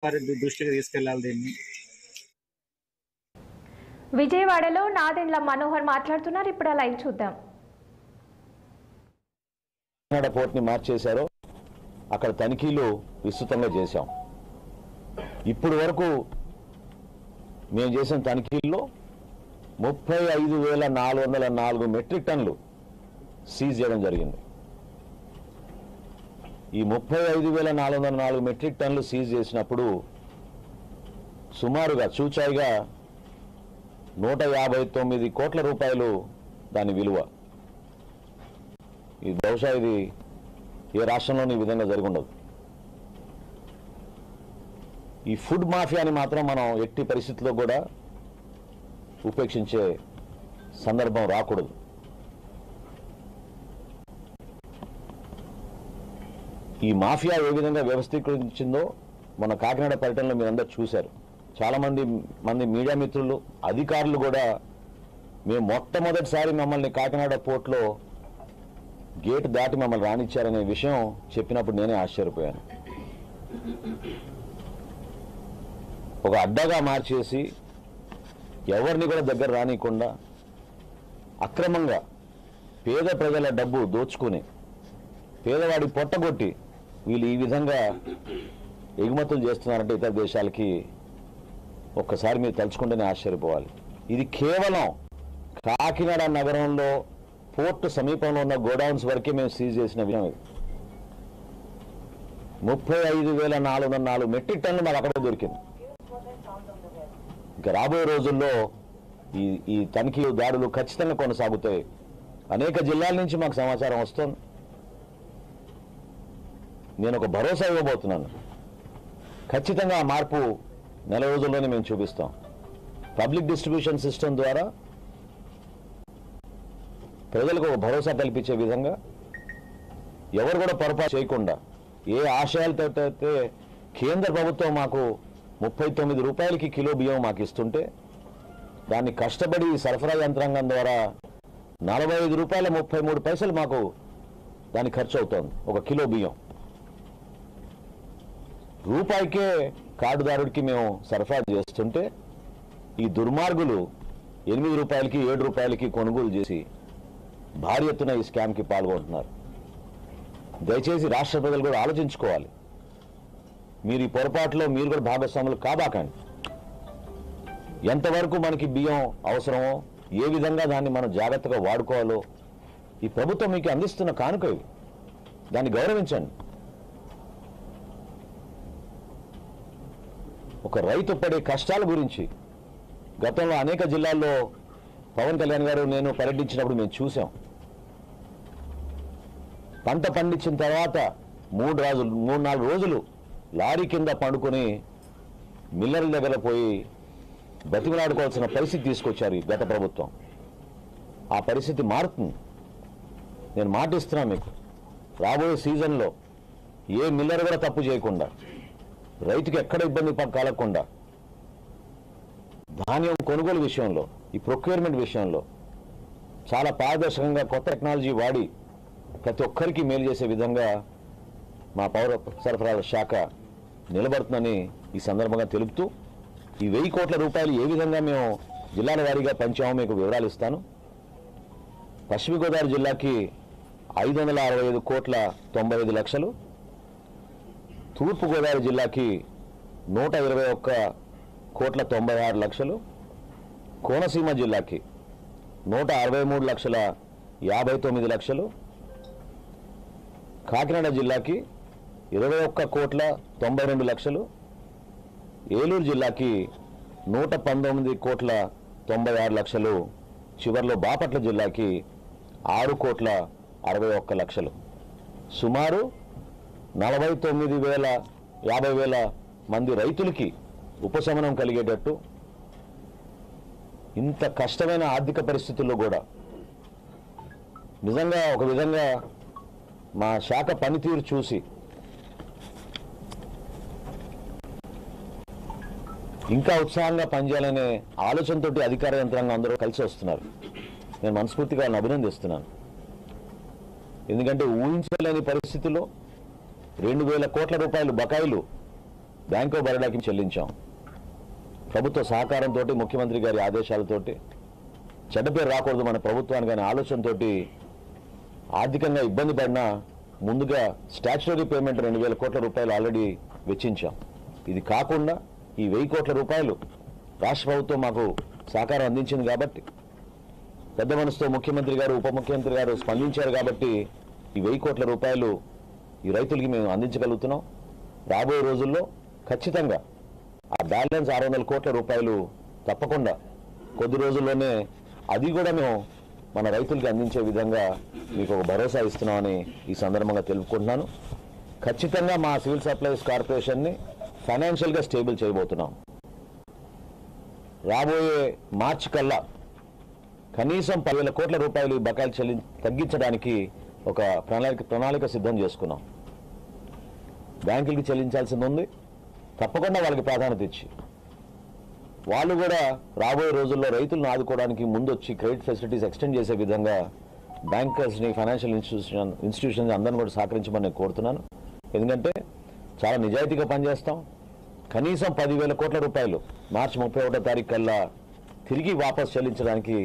వారి దృష్టికి తీసుకెళ్లాలి దీన్ని. విజయవాడలో నాదెండ్ల మనోహర్ మాట్లాడుతున్నారు. ఇప్పుడు లైవ్ చూద్దాం. పోర్ట్ని మార్చేశారో అక్కడ తనిఖీలు విస్తృతంగా చేశాం. ఇప్పుడు వరకు మేము చేసిన తనిఖీల్లో 35,404 మెట్రిక్ టన్నులు సీజ్ చేయడం జరిగింది. ఈ 35,404 మెట్రిక్ టన్నులు సీజ్ చేసినప్పుడు సుమారుగా చూచాయిగా 159 కోట్ల రూపాయలు దాని విలువ. ఇది బహుశా ఇది ఏ రాష్ట్రంలోనూ ఈ విధంగా జరిగి ఉండదు. ఈ ఫుడ్ మాఫియాని మాత్రం మనం ఎట్టి పరిస్థితుల్లో కూడా ఉపేక్షించే సందర్భం రాకూడదు. ఈ మాఫియా ఏ విధంగా వ్యవస్థీకరించిందో మన కాకినాడ పర్యటనలో మీరందరూ చూశారు. చాలామంది మీడియా మిత్రులు, అధికారులు కూడా మేము మొట్టమొదటిసారి మమ్మల్ని కాకినాడ పోర్ట్లో గేట్ దాటి మమ్మల్ని రానిచ్చారనే విషయం చెప్పినప్పుడు నేనే ఆశ్చర్యపోయాను. ఒక అడ్డగా మార్చేసి ఎవరిని కూడా దగ్గర రానియకుండా అక్రమంగా పేద ప్రజల డబ్బు దోచుకుని పేదవాడి పొట్టగొట్టి వీళ్ళు ఈ విధంగా ఎగుమతులు చేస్తున్నారంటే ఇతర దేశాలకి ఒక్కసారి మీరు తలుచుకుంటేనే ఆశ్చర్యపోవాలి. ఇది కేవలం కాకినాడ నగరంలో పోర్టు సమీపంలో ఉన్న గోడౌన్స్ వరకే మేము సీజ్ చేసిన విషయం. ఇది 35,404 మెట్రిక్ టన్నులు మాకు అక్కడే దొరికింది. ఇంకా రాబోయే రోజుల్లో ఈ తనిఖీ దాడులు ఖచ్చితంగా కొనసాగుతాయి. అనేక జిల్లాల నుంచి మాకు సమాచారం వస్తుంది. నేను ఒక భరోసా ఇవ్వబోతున్నాను. ఖచ్చితంగా ఆ మార్పు నెల రోజుల్లోనే మేము చూపిస్తాం. పబ్లిక్ డిస్ట్రిబ్యూషన్ సిస్టమ్ ద్వారా ప్రజలకు ఒక భరోసా కల్పించే విధంగా ఎవరు కూడా పొరపాటు చేయకుండా ఏ ఆశయాలతో అయితే కేంద్ర ప్రభుత్వం మాకు 39 రూపాయలకి కిలో బియ్యం మాకు ఇస్తుంటే దాన్ని కష్టపడి సరఫరా యంత్రాంగం ద్వారా 45 రూపాయల 33 పైసలు మాకు దాని ఖర్చు అవుతోంది. ఒక కిలో బియ్యం రూపాయికే కార్డుదారుడికి మేము సరఫరా చేస్తుంటే ఈ దుర్మార్గులు 8 రూపాయలకి 7 రూపాయలకి కొనుగోలు చేసి భారీ ఎత్తున ఈ స్కామ్కి పాల్గొంటున్నారు. దయచేసి రాష్ట్ర ప్రజలు కూడా ఆలోచించుకోవాలి. మీరు ఈ పొరపాటులో మీరు కూడా భాగస్వాములు కాబాకండి. ఎంతవరకు మనకి బియ్యం అవసరమో, ఏ విధంగా దాన్ని మనం జాగ్రత్తగా వాడుకోవాలో ఈ ప్రభుత్వం మీకు అందిస్తున్న కానుక ఇది. దాన్ని గౌరవించండి. ఒక రైతు పడే కష్టాల గురించి గతంలో అనేక జిల్లాల్లో పవన్ కళ్యాణ్ గారు నేను పర్యటించినప్పుడు మేము చూసాం. పంట పండించిన తర్వాత 3-4 రోజులు లారీ కింద పండుకొని మిల్లర్ల దగ్గర పోయి బతిమలాడుకోవాల్సిన పరిస్థితి తీసుకొచ్చారు ఈ గత ప్రభుత్వం. ఆ పరిస్థితి మారుతుంది. నేను మాటిస్తున్నాను మీకు. రాబోయే సీజన్లో ఏ మిల్లర్ కూడా తప్పు చేయకుండా, రైతుకి ఎక్కడ ఇబ్బంది కలగకుండా ధాన్యం కొనుగోలు విషయంలో, ఈ ప్రొక్యూర్మెంట్ విషయంలో చాలా పారదర్శకంగా కొత్త టెక్నాలజీ వాడి ప్రతి ఒక్కరికి మేలు చేసే విధంగా మా పౌర సరఫరాల శాఖ నిలబడుతుందని ఈ సందర్భంగా తెలుపుతూ, ఈ 1000 కోట్ల రూపాయలు ఏ విధంగా మేము జిల్లాల వారీగా పంచామో మీకు వివరాలు ఇస్తాను. పశ్చిమ గోదావరి జిల్లాకి 565 కోట్ల 95 లక్షలు, తూర్పుగోదావరి జిల్లాకి 121 కోట్ల 96 లక్షలు, కోనసీమ జిల్లాకి 163 లక్షల 59 లక్షలు, కాకినాడ జిల్లాకి 21 కోట్ల 92 లక్షలు, ఏలూరు జిల్లాకి 119 కోట్ల 96 లక్షలు, చివర్లో బాపట్ల జిల్లాకి 6 కోట్ల 61 లక్షలు. సుమారు 49,000-50,000 మంది రైతులకి ఉపశమనం కలిగేటట్టు ఇంత కష్టమైన ఆర్థిక పరిస్థితుల్లో కూడా నిజంగా ఒక విధంగా మా శాఖ పనితీరు చూసి ఇంకా ఉత్సాహంగా పనిచేయాలనే ఆలోచనతో అధికార యంత్రాంగం అందరూ కలిసి వస్తున్నారు. నేను మనస్ఫూర్తిగా వాళ్ళని అభినందిస్తున్నాను. ఎందుకంటే ఊహించలేని పరిస్థితుల్లో 2,000 కోట్ల రూపాయలు బకాయిలు బ్యాంక్ ఆఫ్ బరోడాకి చెల్లించాం. ప్రభుత్వ సహకారంతో, ముఖ్యమంత్రి గారి ఆదేశాలతోటి, చెడ్డ పేరు రాకూడదు మన ప్రభుత్వానికి అనే ఆలోచనతో ఆర్థికంగా ఇబ్బంది పడినా ముందుగా స్టాచ్యుటరీ పేమెంట్ 2,000 కోట్ల రూపాయలు ఆల్రెడీ వెచ్చించాం. ఇది కాకుండా ఈ 1,000 కోట్ల రూపాయలు రాష్ట్ర ప్రభుత్వం మాకు సహకారం అందించింది కాబట్టి, పెద్ద మనసుతో ముఖ్యమంత్రి గారు, ఉప ముఖ్యమంత్రి గారు స్పందించారు కాబట్టి ఈ 1,000 కోట్ల రూపాయలు ఈ రైతులకి మేము అందించగలుగుతున్నాం. రాబోయే రోజుల్లో ఖచ్చితంగా ఆ బ్యాలెన్స్ 600 కోట్ల రూపాయలు తప్పకుండా కొద్ది రోజుల్లోనే అది కూడా మేము మన రైతులకి అందించే విధంగా మీకు ఒక భరోసా ఇస్తున్నామని ఈ సందర్భంగా తెలుపుకుంటున్నాను. ఖచ్చితంగా మా సివిల్ సప్లైస్ కార్పొరేషన్ని ఫైనాన్షియల్గా స్టేబుల్ చేయబోతున్నాం. రాబోయే మార్చి కల్లా కనీసం 10,000 కోట్ల రూపాయలు ఈ బకాయిలు తగ్గించడానికి ఒక ప్రణాళిక సిద్ధం చేసుకున్నాం. బ్యాంకులకి చెల్లించాల్సింది ఉంది. తప్పకుండా వాళ్ళకి ప్రాధాన్యత ఇచ్చి వాళ్ళు కూడా రాబోయే రోజుల్లో రైతులను ఆదుకోవడానికి ముందొచ్చి క్రెడిట్ ఫెసిలిటీస్ ఎక్స్టెండ్ చేసే విధంగా బ్యాంకర్స్ని, ఫైనాన్షియల్ ఇన్స్టిట్యూషన్స్ అందరిని కూడా సహకరించమని నేను కోరుతున్నాను. ఎందుకంటే చాలా నిజాయితీగా పనిచేస్తాం. కనీసం 10,000 కోట్ల రూపాయలు మార్చి 31వ తారీఖు కల్లా తిరిగి వాపసు చెల్లించడానికి